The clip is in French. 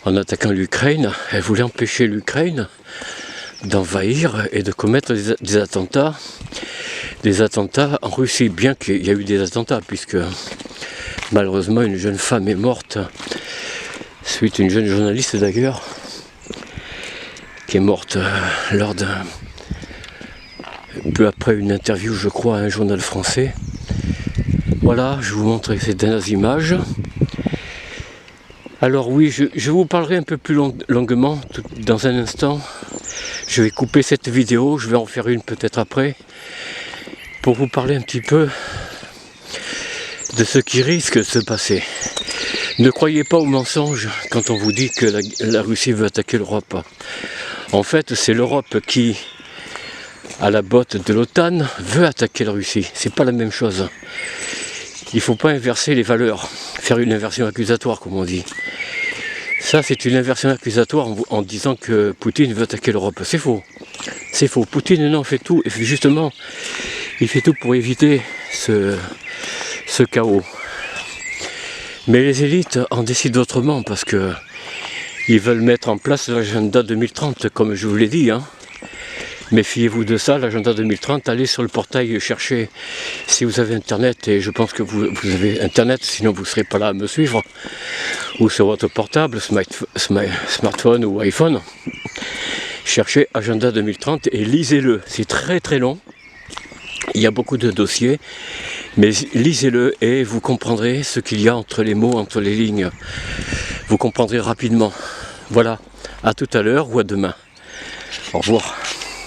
en attaquant l'Ukraine, elle voulait empêcher l'Ukraine d'envahir et de commettre des attentats en Russie, bien qu'il y a eu des attentats, puisque malheureusement une jeune femme est morte, suite à une jeune journaliste d'ailleurs, qui est morte lors d'un peu après une interview, je crois, à un journal français. Voilà, je vous montre ces dernières images. Alors oui, je vous parlerai un peu plus longuement dans un instant. Je vais couper cette vidéo, je vais en faire une peut-être après, pour vous parler un petit peu de ce qui risque de se passer. Ne croyez pas aux mensonges quand on vous dit que la Russie veut attaquer l'Europe. En fait, c'est l'Europe qui, à la botte de l'OTAN, veut attaquer la Russie. C'est pas la même chose. Il ne faut pas inverser les valeurs, faire une inversion accusatoire, comme on dit. Ça, c'est une inversion accusatoire en disant que Poutine veut attaquer l'Europe. C'est faux. C'est faux. Poutine, non, fait tout. Justement, il fait tout pour éviter ce chaos. Mais les élites en décident autrement parce que ils veulent mettre en place l'agenda 2030, comme je vous l'ai dit. Méfiez-vous de ça, l'agenda 2030, allez sur le portail chercher si vous avez internet, et je pense que vous avez internet, sinon vous ne serez pas là à me suivre, ou sur votre portable, smartphone ou iPhone. Cherchez agenda 2030 et lisez-le, c'est très très long, il y a beaucoup de dossiers, mais lisez-le et vous comprendrez ce qu'il y a entre les mots, entre les lignes, vous comprendrez rapidement. Voilà, à tout à l'heure ou à demain. Au revoir.